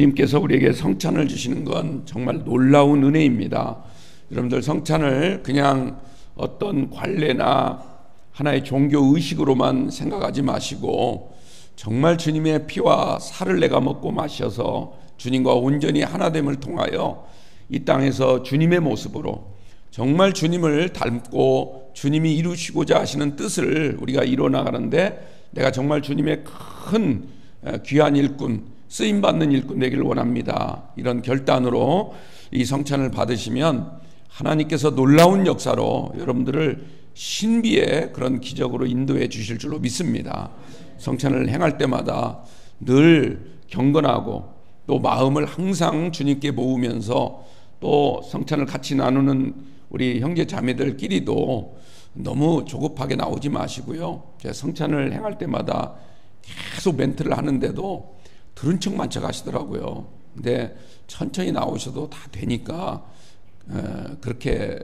주님께서 우리에게 성찬을 주시는 건 정말 놀라운 은혜입니다. 여러분들, 성찬을 그냥 어떤 관례나 하나의 종교 의식으로만 생각하지 마시고 정말 주님의 피와 살을 내가 먹고 마셔서 주님과 온전히 하나됨을 통하여 이 땅에서 주님의 모습으로 정말 주님을 닮고 주님이 이루시고자 하시는 뜻을 우리가 이뤄나가는데 내가 정말 주님의 큰 귀한 일꾼, 쓰임받는 일꾼 되기를 원합니다. 이런 결단으로 이 성찬을 받으시면 하나님께서 놀라운 역사로 여러분들을 신비의 그런 기적으로 인도해 주실 줄로 믿습니다. 성찬을 행할 때마다 늘 경건하고 또 마음을 항상 주님께 모으면서 또 성찬을 같이 나누는 우리 형제 자매들끼리도 너무 조급하게 나오지 마시고요. 제가 성찬을 행할 때마다 계속 멘트를 하는데도 들은 척만 척 하시더라고요. 근데 천천히 나오셔도 다 되니까 그렇게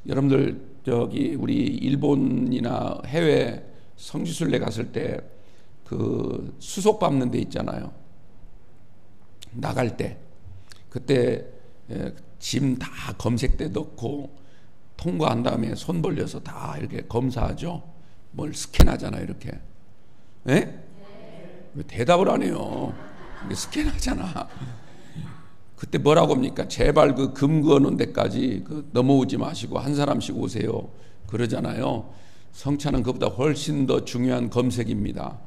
여러분들 저기 우리 일본이나 해외 성지순례 갔을 때 그 수속 밟는 데 있잖아요. 나갈 때 그때 짐 다 검색대 넣고 통과한 다음에 손 벌려서 다 이렇게 검사하죠. 뭘 스캔하잖아요, 이렇게. 네? 왜 대답을 안 해요? 스캔하잖아. 그때 뭐라고 합니까? 제발 그 금 그어놓은 데까지 넘어오지 마시고 한 사람씩 오세요. 그러잖아요. 성찬은 그보다 훨씬 더 중요한 검색입니다.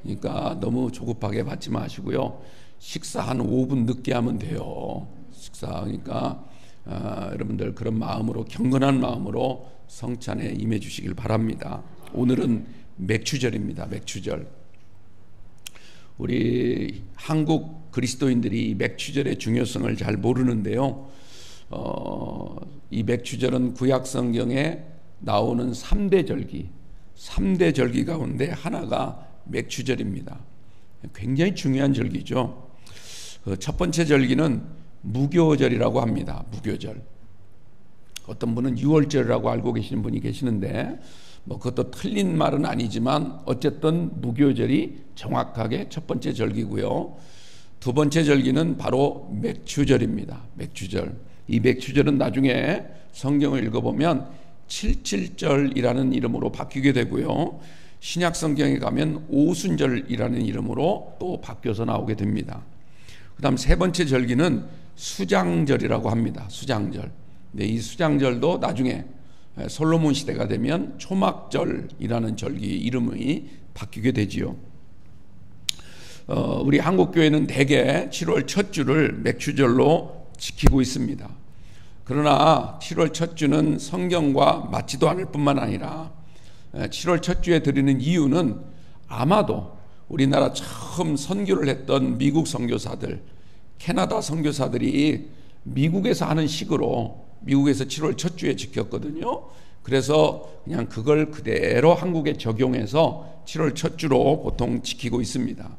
그러니까 너무 조급하게 받지 마시고요. 식사 한 5분 늦게 하면 돼요. 그러니까 여러분들 그런 마음으로, 경건한 마음으로 성찬에 임해 주시길 바랍니다. 오늘은 맥추절입니다. 맥추절. 우리 한국 그리스도인들이 맥추절의 중요성을 잘 모르는데요. 이 맥추절은 구약 성경에 나오는 3대 절기 가운데 하나가 맥추절입니다. 굉장히 중요한 절기죠. 첫 번째 절기는 무교절이라고 합니다. 무교절. 어떤 분은 6월절이라고 알고 계시는 분이 계시는데 뭐 그것도 틀린 말은 아니지만 어쨌든 무교절이 정확하게 첫 번째 절기고요. 두 번째 절기는 바로 맥추절입니다. 맥추절. 이 맥추절은 나중에 성경을 읽어보면 77절이라는 이름으로 바뀌게 되고요. 신약 성경에 가면 오순절이라는 이름으로 또 바뀌어서 나오게 됩니다. 그 다음 세 번째 절기는 수장절이라고 합니다. 수장절. 네, 이 수장절도 나중에 솔로몬 시대가 되면 초막절이라는 절기 이름이 바뀌게 되지요. 우리 한국교회는 대개 7월 첫 주를 맥추절로 지키고 있습니다. 그러나 7월 첫 주는 성경과 맞지도 않을 뿐만 아니라 7월 첫 주에 드리는 이유는 아마도 우리나라 처음 선교를 했던 미국 선교사들, 캐나다 선교사들이 미국에서 하는 식으로 미국에서 7월 첫 주에 지켰거든요. 그래서 그냥 그걸 그대로 한국에 적용해서 7월 첫 주로 보통 지키고 있습니다.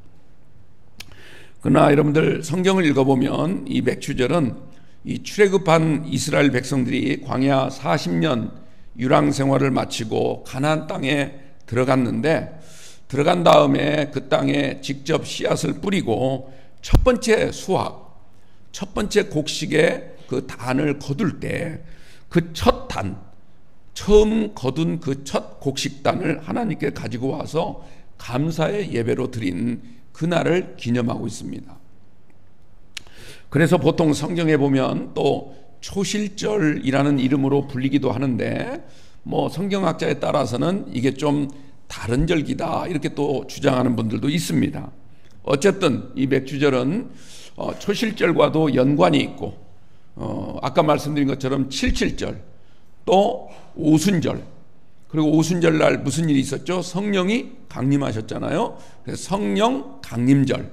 그러나 여러분들 성경을 읽어보면 이 맥추절은 이 출애굽한 이스라엘 백성들이 광야 40년 유랑 생활을 마치고 가나안 땅에 들어갔는데 들어간 다음에 그 땅에 직접 씨앗을 뿌리고 첫 번째 수확, 첫 번째 곡식의 그 단을 거둘 때 그 첫 단, 처음 거둔 그 첫 곡식단을 하나님께 가지고 와서 감사의 예배로 드린 그날을 기념하고 있습니다. 그래서 보통 성경에 보면 또 초실절이라는 이름으로 불리기도 하는데 뭐 성경학자에 따라서는 이게 좀 다른 절기다 이렇게 또 주장하는 분들도 있습니다. 어쨌든 이 맥추절은 초실절과도 연관이 있고 아까 말씀드린 것처럼 77절 또 오순절, 그리고 오순절 날 무슨 일이 있었죠? 성령이 강림하셨잖아요. 그래서 성령 강림절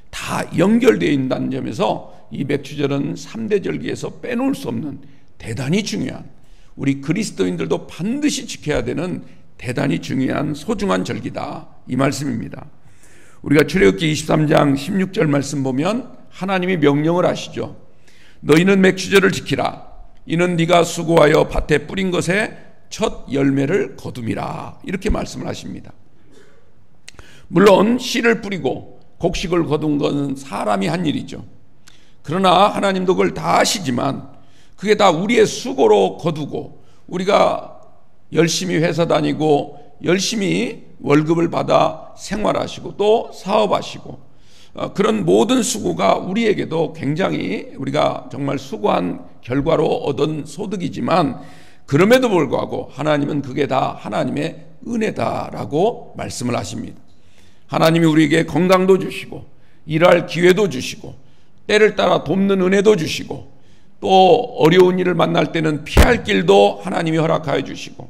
다 연결되어 있다는 점에서 이 맥추절은 3대 절기에서 빼놓을 수 없는 대단히 중요한, 우리 그리스도인들도 반드시 지켜야 되는 대단히 중요한 소중한 절기다, 이 말씀입니다. 우리가 출애굽기 23장 16절 말씀 보면 하나님이 명령을 하시죠. 너희는 맥추절을 지키라. 이는 네가 수고하여 밭에 뿌린 것에 첫 열매를 거둠이라. 이렇게 말씀을 하십니다. 물론 씨를 뿌리고 곡식을 거둔 것은 사람이 한 일이죠. 그러나 하나님도 그걸 다 아시지만 그게 다 우리의 수고로 거두고 우리가 열심히 회사 다니고 열심히 월급을 받아 생활하시고 또 사업하시고 그런 모든 수고가 우리에게도 굉장히 우리가 정말 수고한 결과로 얻은 소득이지만 그럼에도 불구하고 하나님은 그게 다 하나님의 은혜다라고 말씀을 하십니다. 하나님이 우리에게 건강도 주시고 일할 기회도 주시고 때를 따라 돕는 은혜도 주시고 또 어려운 일을 만날 때는 피할 길도 하나님이 허락하여 주시고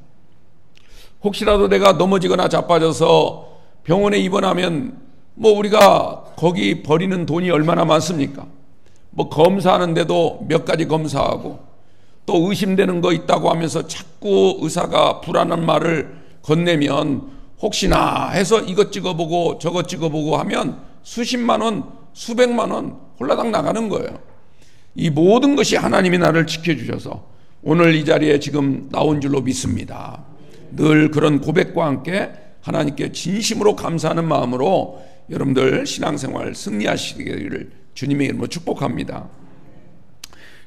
혹시라도 내가 넘어지거나 자빠져서 병원에 입원하면 우리가 거기 버리는 돈이 얼마나 많습니까? 검사하는데도 몇 가지 검사하고 또 의심되는 거 있다고 하면서 자꾸 의사가 불안한 말을 건네면 혹시나 해서 이것 찍어보고 저것 찍어보고 하면 수십만 원, 수백만 원 홀라당 나가는 거예요. 이 모든 것이 하나님이 나를 지켜주셔서 오늘 이 자리에 지금 나온 줄로 믿습니다. 늘 그런 고백과 함께 하나님께 진심으로 감사하는 마음으로 여러분들 신앙생활 승리하시기를 주님의 이름으로 축복합니다.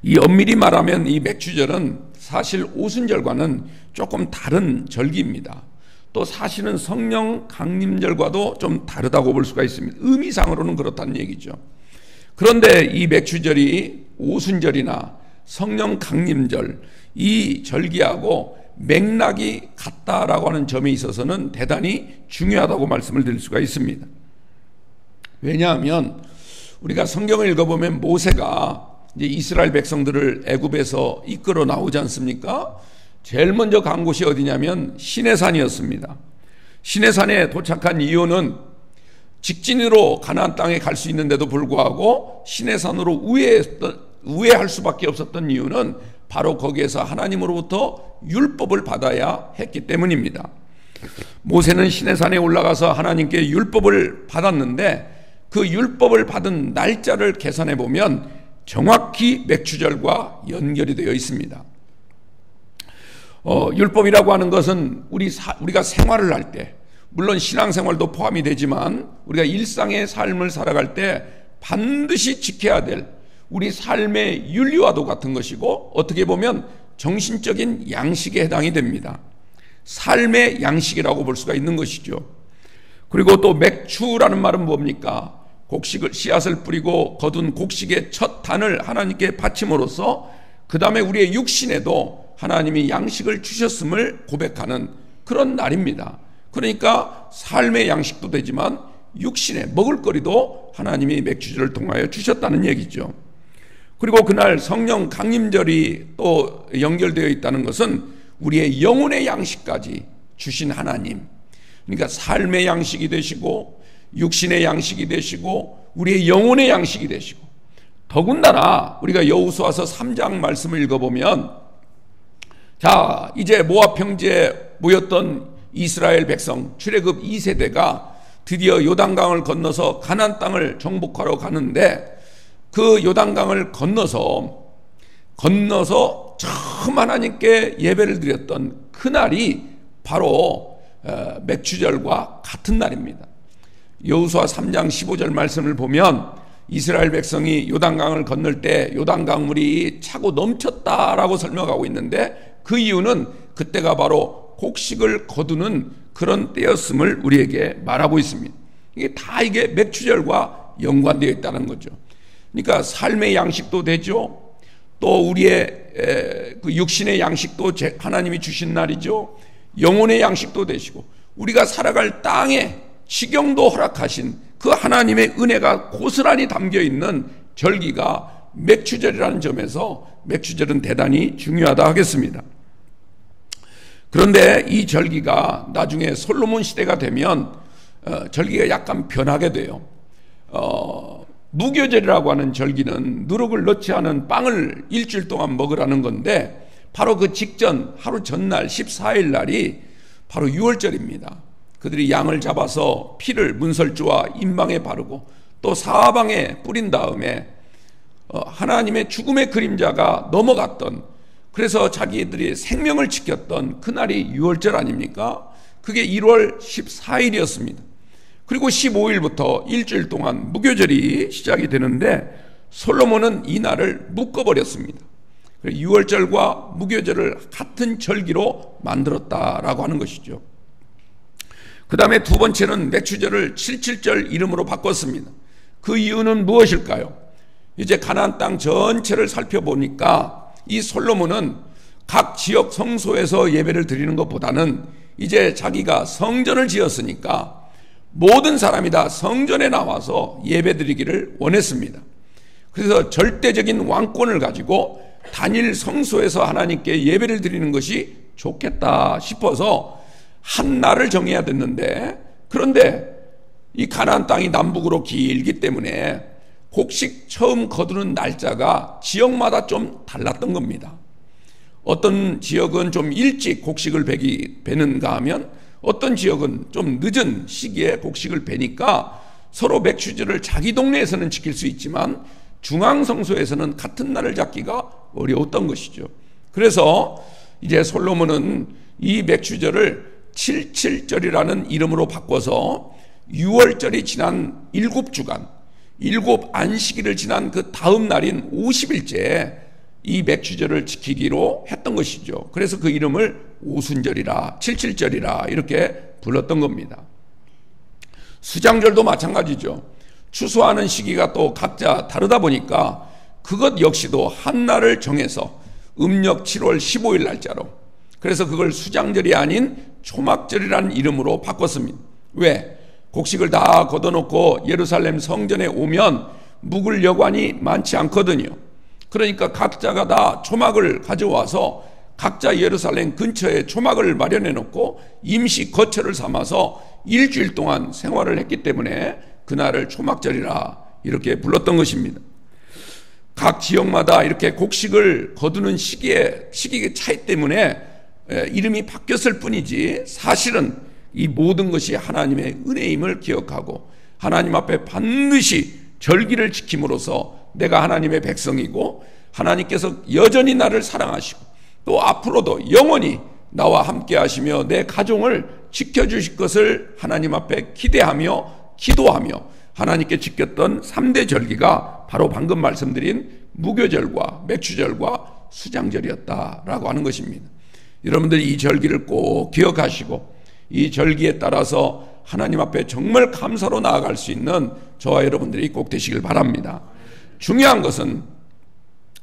이 엄밀히 말하면 이 맥주절은 사실 오순절과는 조금 다른 절기입니다. 또 사실은 성령 강림절과도 좀 다르다고 볼 수가 있습니다. 의미상으로는 그렇다는 얘기죠. 그런데 이 맥주절이 오순절이나 성령 강림절 이 절기하고 맥락이 같다라고 하는 점에 있어서는 대단히 중요하다고 말씀을 드릴 수가 있습니다. 왜냐하면 우리가 성경을 읽어보면 모세가 이제 이스라엘 백성들을 애굽에서 이끌어 나오지 않습니까? 제일 먼저 간 곳이 어디냐면 시내산이었습니다. 시내산에 도착한 이유는 직진으로 가나안 땅에 갈 수 있는데도 불구하고 시내산으로 우회할 수밖에 없었던 이유는 바로 거기에서 하나님으로부터 율법을 받아야 했기 때문입니다. 모세는 시내산에 올라가서 하나님께 율법을 받았는데 그 율법을 받은 날짜를 계산해 보면 정확히 맥주절과 연결이 되어 있습니다. 율법이라고 하는 것은 우리가 생활을 할 때, 물론 신앙생활도 포함이 되지만 우리가 일상의 삶을 살아갈 때 반드시 지켜야 될 우리 삶의 윤리와도 같은 것이고 어떻게 보면 정신적인 양식에 해당이 됩니다. 삶의 양식이라고 볼 수가 있는 것이죠. 그리고 또 맥주라는 말은 뭡니까? 곡식을 씨앗을 뿌리고 거둔 곡식의 첫 단을 하나님께 바침으로써 그 다음에 우리의 육신에도 하나님이 양식을 주셨음을 고백하는 그런 날입니다. 그러니까 삶의 양식도 되지만 육신의 먹을거리도 하나님이 맥주절을 통하여 주셨다는 얘기죠. 그리고 그날 성령 강림절이 또 연결되어 있다는 것은 우리의 영혼의 양식까지 주신 하나님, 그러니까 삶의 양식이 되시고 육신의 양식이 되시고 우리의 영혼의 양식이 되시고 더군다나 우리가 여호수아서 3장 말씀을 읽어보면 자 이제 모압 평지에 모였던 이스라엘 백성 출애굽 2세대가 드디어 요단강을 건너서 가나안 땅을 정복하러 가는데 그 요단강을 건너서 처음 하나님께 예배를 드렸던 그날이 바로 맥주절과 같은 날입니다. 여호수아 3장 15절 말씀을 보면 이스라엘 백성이 요단강을 건널 때 요단강물이 차고 넘쳤다라고 설명하고 있는데 그 이유는 그때가 바로 곡식을 거두는 그런 때였음을 우리에게 말하고 있습니다. 이게 맥주절과 연관되어 있다는 거죠. 그러니까 삶의 양식도 되죠. 또 우리의 그 육신의 양식도 하나님이 주신 날이죠. 영혼의 양식도 되시고 우리가 살아갈 땅에 식용도 허락하신 그 하나님의 은혜가 고스란히 담겨있는 절기가 맥주절이라는 점에서 맥주절은 대단히 중요하다 하겠습니다. 그런데 이 절기가 나중에 솔로몬 시대가 되면 절기가 약간 변하게 돼요. 무교절이라고 하는 절기는 누룩을 넣지 않은 빵을 일주일 동안 먹으라는 건데 바로 그 직전 하루 전날 14일 날이 바로 유월절입니다. 그들이 양을 잡아서 피를 문설주와 임방에 바르고 또 사방에 뿌린 다음에 하나님의 죽음의 그림자가 넘어갔던, 그래서 자기들이 생명을 지켰던 그날이 유월절 아닙니까? 그게 1월 14일이었습니다. 그리고 15일부터 일주일 동안 무교절이 시작이 되는데 솔로몬은 이 날을 묶어버렸습니다. 유월절과 무교절을 같은 절기로 만들었다라고 하는 것이죠. 그 다음에 두 번째는 맥추절을 77절 이름으로 바꿨습니다. 그 이유는 무엇일까요? 이제 가나안 땅 전체를 살펴보니까 이 솔로몬은 각 지역 성소에서 예배를 드리는 것보다는 이제 자기가 성전을 지었으니까 모든 사람이 다 성전에 나와서 예배 드리기를 원했습니다. 그래서 절대적인 왕권을 가지고 단일 성소에서 하나님께 예배를 드리는 것이 좋겠다 싶어서 한 날을 정해야 됐는데, 그런데 이 가나안 땅이 남북으로 길기 때문에 곡식 처음 거두는 날짜가 지역마다 좀 달랐던 겁니다. 어떤 지역은 좀 일찍 곡식을 베는가 하면 어떤 지역은 좀 늦은 시기에 곡식을 베니까 서로 맥추절을 자기 동네에서는 지킬 수 있지만 중앙성소에서는 같은 날을 잡기가 어려웠던 것이죠. 그래서 이제 솔로몬은 이 맥추절을 77절이라는 이름으로 바꿔서 6월절이 지난 7주간 7 안식일을 지난 그 다음 날인 50일째에 이 맥추절을 지키기로 했던 것이죠. 그래서 그 이름을 오순절이라 77절이라 이렇게 불렀던 겁니다. 수장절도 마찬가지죠. 추수하는 시기가 또 각자 다르다 보니까 그것 역시도 한 날을 정해서 음력 7월 15일 날짜로, 그래서 그걸 수장절이 아닌 초막절이라는 이름으로 바꿨습니다. 왜? 곡식을 다 걷어놓고 예루살렘 성전에 오면 묵을 여관이 많지 않거든요. 그러니까 각자가 다 초막을 가져와서 각자 예루살렘 근처에 초막을 마련해 놓고 임시 거처를 삼아서 일주일 동안 생활을 했기 때문에 그날을 초막절이라 이렇게 불렀던 것입니다. 각 지역마다 이렇게 곡식을 거두는 시기의 차이 때문에 이름이 바뀌었을 뿐이지 사실은 이 모든 것이 하나님의 은혜임을 기억하고 하나님 앞에 반드시 절기를 지킴으로써 내가 하나님의 백성이고 하나님께서 여전히 나를 사랑하시고 또 앞으로도 영원히 나와 함께 하시며 내 가정을 지켜주실 것을 하나님 앞에 기대하며 기도하며 하나님께 지켰던 3대 절기가 바로 방금 말씀드린 무교절과 맥추절과 수장절이었다라고 하는 것입니다. 여러분들이 이 절기를 꼭 기억하시고 이 절기에 따라서 하나님 앞에 정말 감사로 나아갈 수 있는 저와 여러분들이 꼭 되시길 바랍니다. 중요한 것은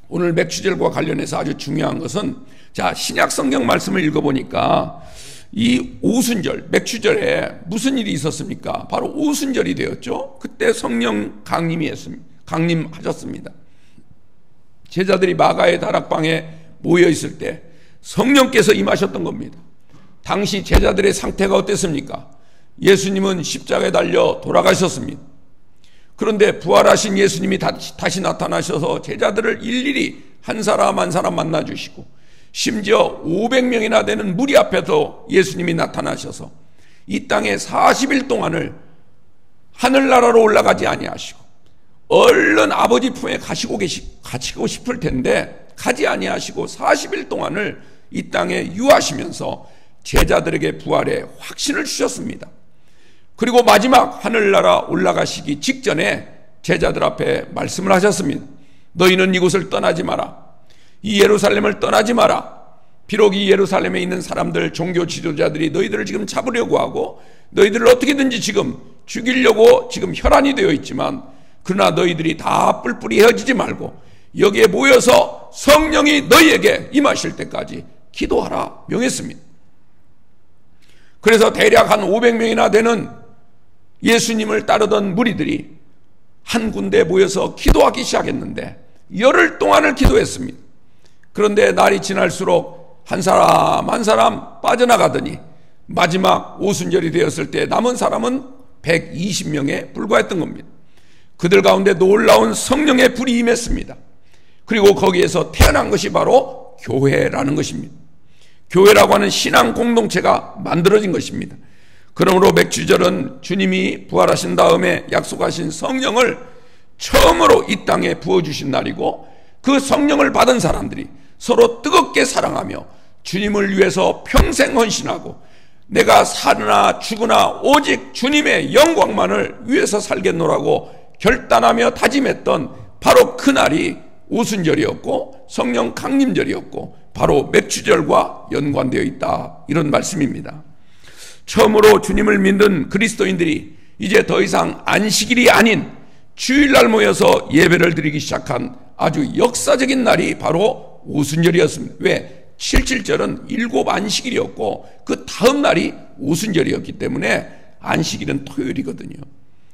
오늘 맥추절과 관련해서 아주 중요한 것은 자, 신약 성경 말씀을 읽어보니까 이 오순절, 맥추절에 무슨 일이 있었습니까? 바로 오순절이 되었죠. 그때 성령 강림하셨습니다. 제자들이 마가의 다락방에 모여 있을 때 성령께서 임하셨던 겁니다. 당시 제자들의 상태가 어땠습니까? 예수님은 십자가에 달려 돌아가셨습니다. 그런데 부활하신 예수님이 다시 나타나셔서 제자들을 일일이 한 사람 한 사람 만나주시고 심지어 500명이나 되는 무리 앞에도 예수님이 나타나셔서 이 땅에 40일 동안을 하늘나라로 올라가지 아니하시고 얼른 아버지 품에 가시고 싶을 텐데 가지 아니하시고 40일 동안을 이 땅에 유하시면서 제자들에게 부활의 확신을 주셨습니다. 그리고 마지막 하늘나라 올라가시기 직전에 제자들 앞에 말씀을 하셨습니다. 너희는 이곳을 떠나지 마라. 이 예루살렘을 떠나지 마라. 비록 이 예루살렘에 있는 사람들, 종교 지도자들이 너희들을 지금 잡으려고 하고 너희들을 어떻게든지 지금 죽이려고 지금 혈안이 되어 있지만 그러나 너희들이 다 뿔뿔이 헤어지지 말고 여기에 모여서 성령이 너희에게 임하실 때까지 기도하라 명했습니다. 그래서 대략 한 500명이나 되는 예수님을 따르던 무리들이 한 군데에 모여서 기도하기 시작했는데 열흘 동안을 기도했습니다. 그런데 날이 지날수록 한 사람 한 사람 빠져나가더니 마지막 오순절이 되었을 때 남은 사람은 120명에 불과했던 겁니다. 그들 가운데 놀라운 성령의 불이 임했습니다. 그리고 거기에서 태어난 것이 바로 교회라는 것입니다. 교회라고 하는 신앙 공동체가 만들어진 것입니다. 그러므로 맥추절은 주님이 부활하신 다음에 약속하신 성령을 처음으로 이 땅에 부어주신 날이고 그 성령을 받은 사람들이 서로 뜨겁게 사랑하며 주님을 위해서 평생 헌신하고 내가 사느나 죽으나 오직 주님의 영광만을 위해서 살겠노라고 결단하며 다짐했던 바로 그날이 오순절이었고 성령 강림절이었고 바로 맥추절과 연관되어 있다, 이런 말씀입니다. 처음으로 주님을 믿는 그리스도인들이 이제 더 이상 안식일이 아닌 주일날 모여서 예배를 드리기 시작한 아주 역사적인 날이 바로 오순절이었습니다. 왜? 77절은 7 안식일이었고 그 다음 날이 오순절이었기 때문에 안식일은 토요일이거든요.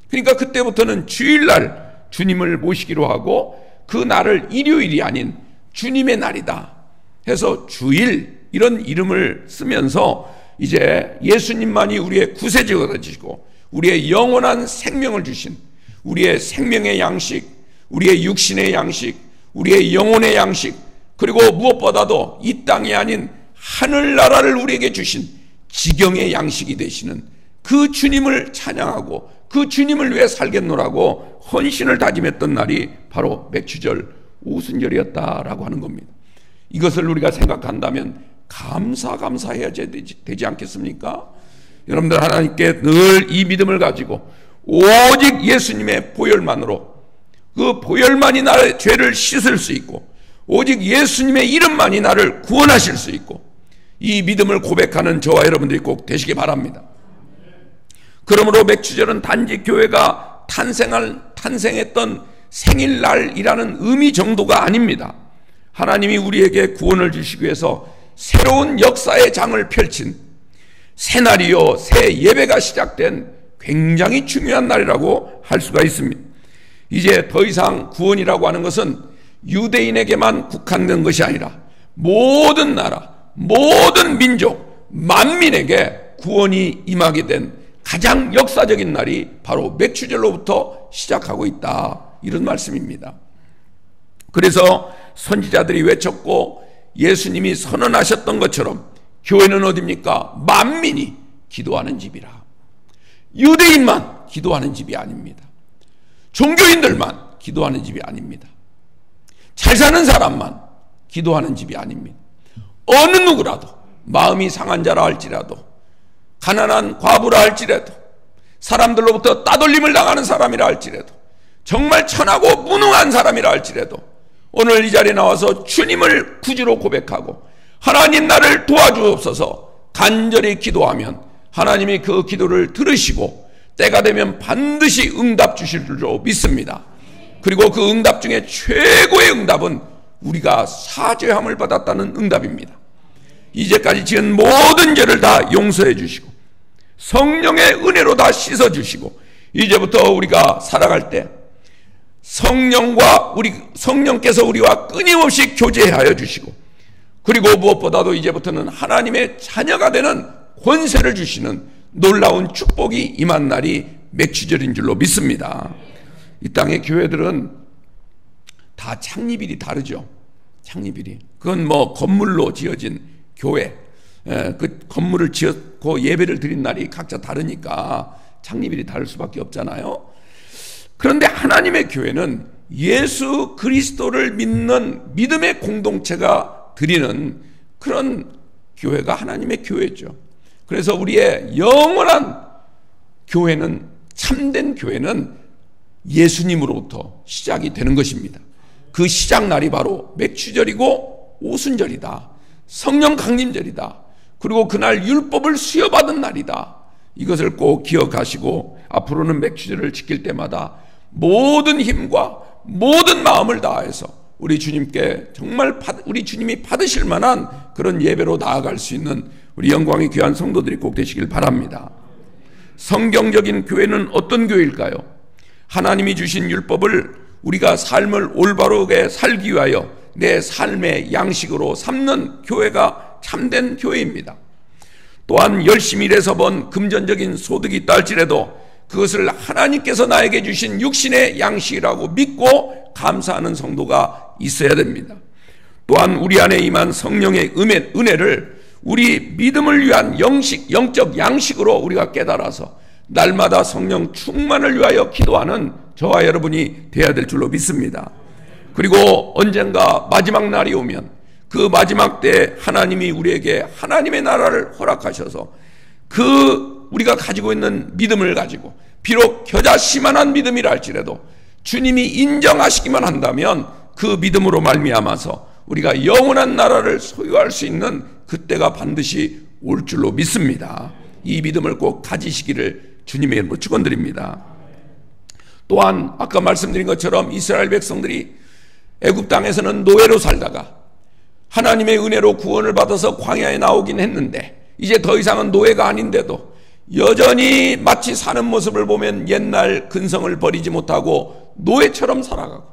그러니까 그때부터는 주일날 주님을 모시기로 하고 그 날을 일요일이 아닌 주님의 날이다 해서 주일, 이런 이름을 쓰면서 이제 예수님만이 우리의 구세주가 되시고 우리의 영원한 생명을 주신, 우리의 생명의 양식, 우리의 육신의 양식, 우리의 영혼의 양식, 그리고 무엇보다도 이 땅이 아닌 하늘나라를 우리에게 주신 지경의 양식이 되시는 그 주님을 찬양하고 그 주님을 위해 살겠노라고 헌신을 다짐했던 날이 바로 맥추절 오순절이었다라고 하는 겁니다. 이것을 우리가 생각한다면 감사해야 되지 않겠습니까? 여러분들, 하나님께 늘 이 믿음을 가지고 오직 예수님의 보혈만으로, 그 보혈만이 나의 죄를 씻을 수 있고 오직 예수님의 이름만이 나를 구원하실 수 있고, 이 믿음을 고백하는 저와 여러분들이 꼭 되시기 바랍니다. 그러므로 맥추절은 단지 교회가 탄생했던 생일날이라는 의미 정도가 아닙니다. 하나님이 우리에게 구원을 주시기 위해서 새로운 역사의 장을 펼친 새날이요, 새 예배가 시작된 굉장히 중요한 날이라고 할 수가 있습니다. 이제 더 이상 구원이라고 하는 것은 유대인에게만 국한된 것이 아니라 모든 나라, 모든 민족, 만민에게 구원이 임하게 된 가장 역사적인 날이 바로 맥추절로부터 시작하고 있다, 이런 말씀입니다. 그래서 선지자들이 외쳤고 예수님이 선언하셨던 것처럼 교회는 어디입니까? 만민이 기도하는 집이라. 유대인만 기도하는 집이 아닙니다. 종교인들만 기도하는 집이 아닙니다. 잘 사는 사람만 기도하는 집이 아닙니다. 어느 누구라도, 마음이 상한 자라 할지라도, 가난한 과부라 할지라도, 사람들로부터 따돌림을 당하는 사람이라 할지라도, 정말 천하고 무능한 사람이라 할지라도 오늘 이 자리에 나와서 주님을 구주로 고백하고 하나님 나를 도와주옵소서 간절히 기도하면 하나님이 그 기도를 들으시고 때가 되면 반드시 응답 주실 줄로 믿습니다. 그리고 그 응답 중에 최고의 응답은 우리가 사죄함을 받았다는 응답입니다. 이제까지 지은 모든 죄를 다 용서해 주시고 성령의 은혜로 다 씻어 주시고 이제부터 우리가 살아갈 때 성령께서 우리와 끊임없이 교제하여 주시고, 그리고 무엇보다도 이제부터는 하나님의 자녀가 되는 권세를 주시는 놀라운 축복이 임한 날이 맥추절인 줄로 믿습니다. 이 땅의 교회들은 다 창립일이 다르죠. 창립일이. 그건 뭐 건물로 지어진 교회, 그 건물을 지었고 예배를 드린 날이 각자 다르니까 창립일이 다를 수밖에 없잖아요. 그런데 하나님의 교회는 예수 그리스도를 믿는 믿음의 공동체가 드리는 그런 교회가 하나님의 교회죠. 그래서 우리의 영원한 교회는, 참된 교회는 예수님으로부터 시작이 되는 것입니다. 그 시작날이 바로 맥추절이고 오순절이다. 성령 강림절이다. 그리고 그날 율법을 수여받은 날이다. 이것을 꼭 기억하시고 앞으로는 맥추절을 지킬 때마다 모든 힘과 모든 마음을 다해서 우리 주님께 정말 우리 주님이 받으실 만한 그런 예배로 나아갈 수 있는 우리 영광의 귀한 성도들이 꼭 되시길 바랍니다. 성경적인 교회는 어떤 교회일까요? 하나님이 주신 율법을 우리가 삶을 올바르게 살기 위하여 내 삶의 양식으로 삼는 교회가 참된 교회입니다. 또한 열심히 일해서 번 금전적인 소득이 있다 할지라도 그것을 하나님께서 나에게 주신 육신의 양식이라고 믿고 감사하는 성도가 있어야 됩니다. 또한 우리 안에 임한 성령의 은혜를 우리 믿음을 위한 영적 양식으로 우리가 깨달아서 날마다 성령 충만을 위하여 기도하는 저와 여러분이 되어야 될 줄로 믿습니다. 그리고 언젠가 마지막 날이 오면 그 마지막 때 하나님이 우리에게 하나님의 나라를 허락하셔서 우리가 가지고 있는 믿음을 가지고 비록 겨자씨만한 믿음이라 할지라도 주님이 인정하시기만 한다면 그 믿음으로 말미암아서 우리가 영원한 나라를 소유할 수 있는 그때가 반드시 올 줄로 믿습니다. 이 믿음을 꼭 가지시기를 주님의 이름으로 축원드립니다. 또한 아까 말씀드린 것처럼 이스라엘 백성들이 애굽 땅에서는 노예로 살다가 하나님의 은혜로 구원을 받아서 광야에 나오긴 했는데 이제 더 이상은 노예가 아닌데도 여전히 마치 사는 모습을 보면 옛날 근성을 버리지 못하고 노예처럼 살아가고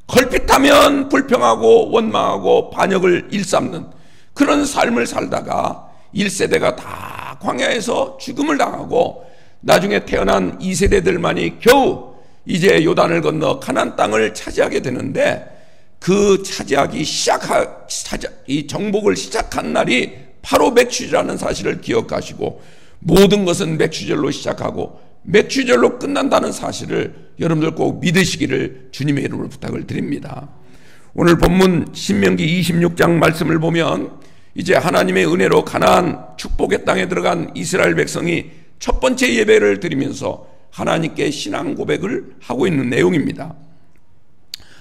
걸핏하면 불평하고 원망하고 반역을 일삼는 그런 삶을 살다가 1세대가 다 광야에서 죽음을 당하고 나중에 태어난 2세대들만이 겨우 이제 요단을 건너 가나안 땅을 차지하게 되는데 그 이 정복을 시작한 날이 바로 맥추절이라는 사실을 기억하시고 모든 것은 맥추절로 시작하고 맥추절로 끝난다는 사실을 여러분들 꼭 믿으시기를 주님의 이름으로 부탁을 드립니다. 오늘 본문 신명기 26장 말씀을 보면 이제 하나님의 은혜로 가나안 축복의 땅에 들어간 이스라엘 백성이 첫 번째 예배를 드리면서 하나님께 신앙 고백을 하고 있는 내용입니다.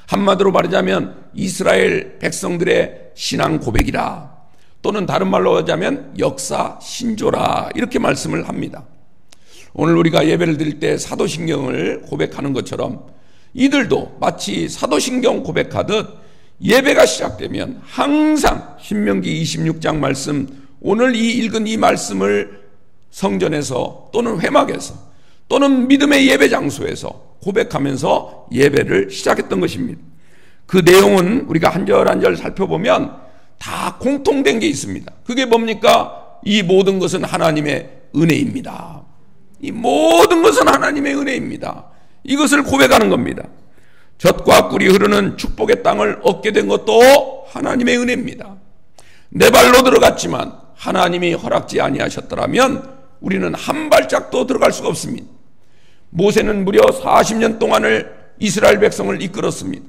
한마디로 말하자면 이스라엘 백성들의 신앙 고백이라, 또는 다른 말로 하자면 역사 신조라, 이렇게 말씀을 합니다. 오늘 우리가 예배를 드릴 때 사도신경을 고백하는 것처럼 이들도 마치 사도신경 고백하듯 예배가 시작되면 항상 신명기 26장 말씀, 오늘 읽은 이 말씀을 성전에서 또는 회막에서 또는 믿음의 예배 장소에서 고백하면서 예배를 시작했던 것입니다. 그 내용은 우리가 한 절 한 절 살펴보면 다 공통된 게 있습니다. 그게 뭡니까? 이 모든 것은 하나님의 은혜입니다. 이 모든 것은 하나님의 은혜입니다. 이것을 고백하는 겁니다. 젖과 꿀이 흐르는 축복의 땅을 얻게 된 것도 하나님의 은혜입니다. 내 발로 들어갔지만 하나님이 허락지 아니하셨더라면 우리는 한 발짝도 들어갈 수가 없습니다. 모세는 무려 40년 동안을 이스라엘 백성을 이끌었습니다.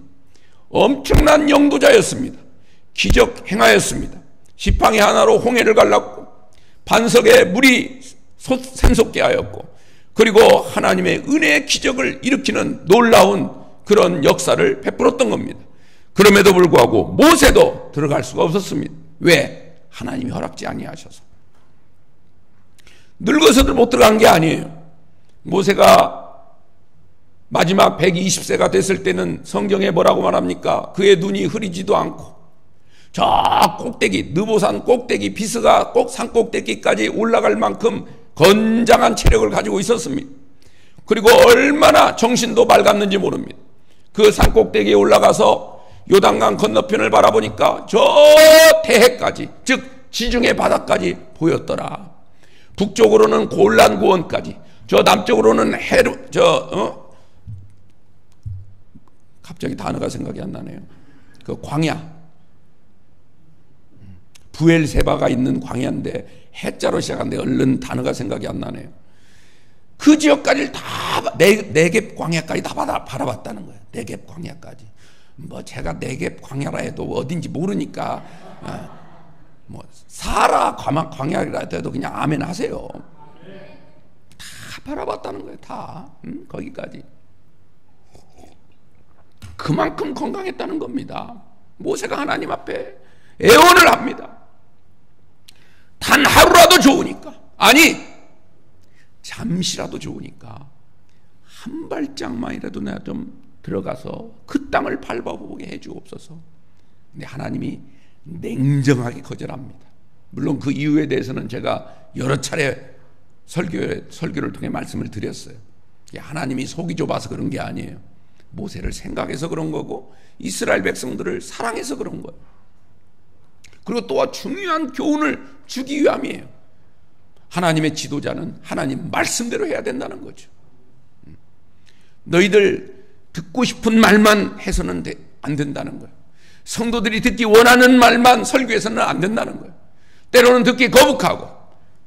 엄청난 영도자였습니다. 기적 행하였습니다. 지팡이 하나로 홍해를 갈랐고 반석에 물이 샘솟게 하였고, 그리고 하나님의 은혜의 기적을 일으키는 놀라운 그런 역사를 베풀었던 겁니다. 그럼에도 불구하고 모세도 들어갈 수가 없었습니다. 왜? 하나님이 허락지 아니하셔서. 늙어서도 못 들어간 게 아니에요. 모세가 마지막 120세가 됐을 때는 성경에 뭐라고 말합니까? 그의 눈이 흐리지도 않고 저 꼭대기, 느보산 꼭대기, 비스가 꼭 산 꼭대기까지 올라갈 만큼 건장한 체력을 가지고 있었습니다. 그리고 얼마나 정신도 맑았는지 모릅니다. 그 산 꼭대기에 올라가서 요단강 건너편을 바라보니까 저 태해까지, 즉 지중해 바다까지 보였더라. 북쪽으로는 골란 고원까지, 저 남쪽으로는 갑자기 단어가 생각이 안 나네요. 그 광야, 부엘세바가 있는 광야인데 해자로 시작하는데 얼른 단어가 생각이 안 나네요. 그 지역까지를 다 네겝 광야까지 다 바라봤다는 거예요. 네겝 광야까지. 뭐 제가 네겝 광야라 해도 어딘지 모르니까 뭐 사라 광야라 해도 그냥 아멘 하세요. 다 바라봤다는 거예요. 다 거기까지. 그만큼 건강했다는 겁니다. 모세가 하나님 앞에 애원을 합니다. 단 하루라도 좋으니까, 아니 잠시라도 좋으니까 한 발짝만이라도 내가 좀 들어가서 그 땅을 밟아보게 해주옵소서. 근데 하나님이 냉정하게 거절합니다. 물론 그 이유에 대해서는 제가 여러 차례 설교를 통해 말씀을 드렸어요. 하나님이 속이 좁아서 그런 게 아니에요. 모세를 생각해서 그런 거고 이스라엘 백성들을 사랑해서 그런 거예요. 그리고 또 중요한 교훈을 주기 위함이에요. 하나님의 지도자는 하나님 말씀대로 해야 된다는 거죠. 너희들 듣고 싶은 말만 해서는 안 된다는 거예요. 성도들이 듣기 원하는 말만 설교해서는 안 된다는 거예요. 때로는 듣기 거북하고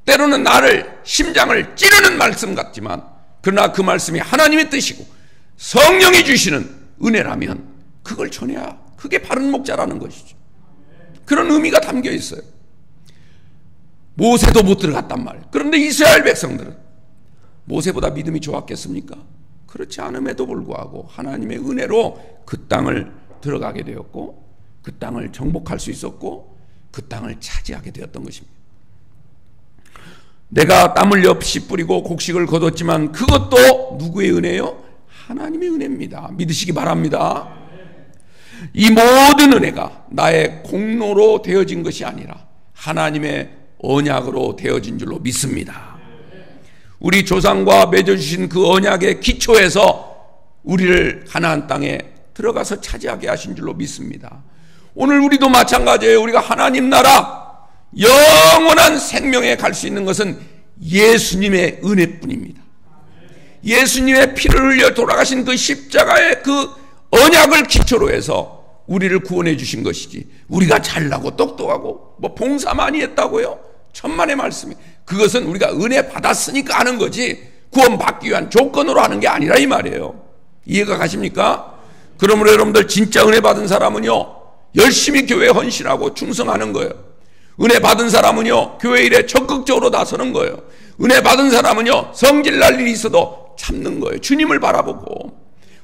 때로는 나를 심장을 찌르는 말씀 같지만, 그러나 그 말씀이 하나님의 뜻이고 성령이 주시는 은혜라면 그걸 전해야 그게 바른 목자라는 것이죠. 그런 의미가 담겨 있어요. 모세도 못 들어갔단 말이에요. 그런데 이스라엘 백성들은 모세보다 믿음이 좋았겠습니까? 그렇지 않음에도 불구하고 하나님의 은혜로 그 땅을 들어가게 되었고 그 땅을 정복할 수 있었고 그 땅을 차지하게 되었던 것입니다. 내가 땀 흘려 피 뿌리고 곡식을 거뒀지만 그것도 누구의 은혜요? 하나님의 은혜입니다. 믿으시기 바랍니다. 이 모든 은혜가 나의 공로로 되어진 것이 아니라 하나님의 언약으로 되어진 줄로 믿습니다. 우리 조상과 맺어주신 그 언약의 기초에서 우리를 가나안 땅에 들어가서 차지하게 하신 줄로 믿습니다. 오늘 우리도 마찬가지예요. 우리가 하나님 나라 영원한 생명에 갈 수 있는 것은 예수님의 은혜뿐입니다. 예수님의 피를 흘려 돌아가신 그 십자가의 그 언약을 기초로 해서 우리를 구원해 주신 것이지 우리가 잘나고 똑똑하고 뭐 봉사 많이 했다고요? 천만의 말씀이 그것은 우리가 은혜 받았으니까 하는 거지 구원받기 위한 조건으로 하는 게 아니라 이 말이에요. 이해가 가십니까? 그러므로 여러분들 진짜 은혜 받은 사람은요 열심히 교회에 헌신하고 충성하는 거예요. 은혜 받은 사람은요 교회 일에 적극적으로 나서는 거예요. 은혜 받은 사람은요 성질 날 일이 있어도 참는 거예요. 주님을 바라보고.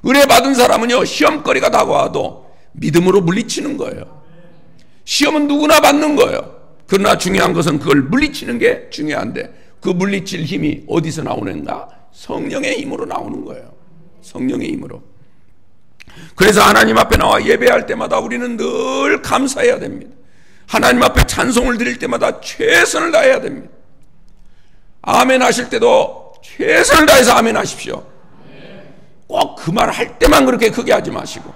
은혜 받은 사람은요 시험거리가 다가와도 믿음으로 물리치는 거예요. 시험은 누구나 받는 거예요. 그러나 중요한 것은 그걸 물리치는 게 중요한데 그 물리칠 힘이 어디서 나오는가? 성령의 힘으로 나오는 거예요. 성령의 힘으로. 그래서 하나님 앞에 나와 예배할 때마다 우리는 늘 감사해야 됩니다. 하나님 앞에 찬송을 드릴 때마다 최선을 다해야 됩니다. 아멘 하실 때도 최선을 다해서 아멘 하십시오. 꼭 그 말 할 때만 그렇게 크게 하지 마시고.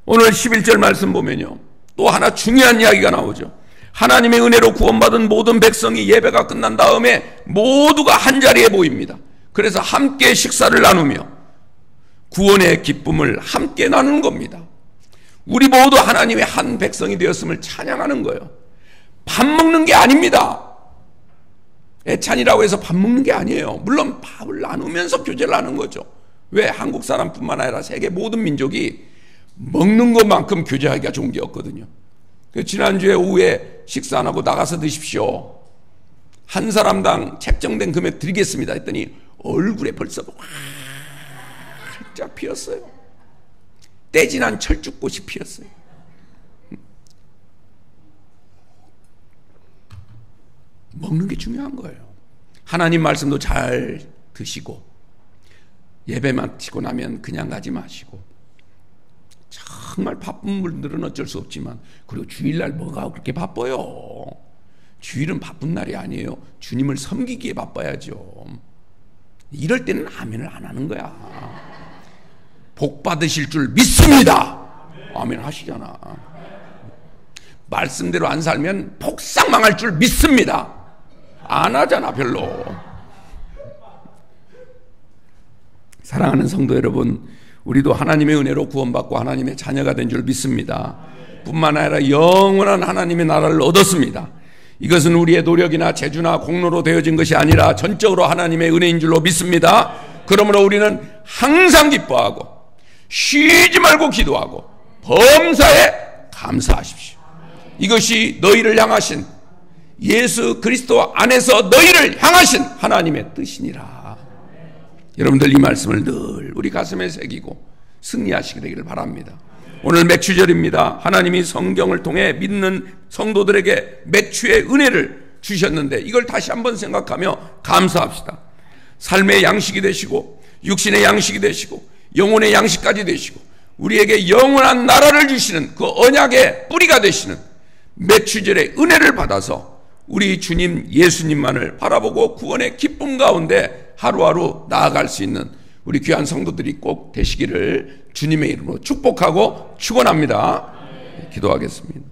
오늘 11절 말씀 보면요 또 하나 중요한 이야기가 나오죠. 하나님의 은혜로 구원받은 모든 백성이 예배가 끝난 다음에 모두가 한자리에 모입니다. 그래서 함께 식사를 나누며 구원의 기쁨을 함께 나누는 겁니다. 우리 모두 하나님의 한 백성이 되었음을 찬양하는 거예요. 밥 먹는 게 아닙니다. 애찬이라고 해서 밥 먹는 게 아니에요. 물론 밥을 나누면서 교제를 하는 거죠. 왜? 한국 사람뿐만 아니라 세계 모든 민족이 먹는 것만큼 교제하기가 좋은 게 없거든요. 지난주에 오후에 식사 안 하고 나가서 드십시오. 한 사람당 책정된 금액 드리겠습니다 했더니 얼굴에 벌써 활짝 피었어요. 떼진한 철쭉꽃이 피었어요. 먹는 게 중요한 거예요. 하나님 말씀도 잘 드시고 예배 마치고 나면 그냥 가지 마시고 정말 바쁜 분들은 어쩔 수 없지만 그리고 주일날 뭐가 그렇게 바빠요. 주일은 바쁜 날이 아니에요. 주님을 섬기기에 바빠야죠. 이럴 때는 아멘을 안 하는 거야. 복 받으실 줄 믿습니다. 아멘 하시잖아. 말씀대로 안 살면 폭삭 망할 줄 믿습니다. 안 하잖아 별로. 사랑하는 성도 여러분, 우리도 하나님의 은혜로 구원받고 하나님의 자녀가 된 줄 믿습니다. 뿐만 아니라 영원한 하나님의 나라를 얻었습니다. 이것은 우리의 노력이나 재주나 공로로 되어진 것이 아니라 전적으로 하나님의 은혜인 줄로 믿습니다. 그러므로 우리는 항상 기뻐하고 쉬지 말고 기도하고 범사에 감사하십시오. 이것이 너희를 향하신 예수 그리스도 안에서 너희를 향하신 하나님의 뜻이니라. 여러분들 이 말씀을 늘 우리 가슴에 새기고 승리하시게 되기를 바랍니다. 오늘 맥추절입니다. 하나님이 성경을 통해 믿는 성도들에게 맥추의 은혜를 주셨는데 이걸 다시 한번 생각하며 감사합시다. 삶의 양식이 되시고 육신의 양식이 되시고 영혼의 양식까지 되시고 우리에게 영원한 나라를 주시는 그 언약의 뿌리가 되시는 맥추절의 은혜를 받아서 우리 주님 예수님만을 바라보고 구원의 기쁨 가운데 하루하루 나아갈 수 있는 우리 귀한 성도들이 꼭 되시기를 주님의 이름으로 축복하고 축원합니다. 기도하겠습니다.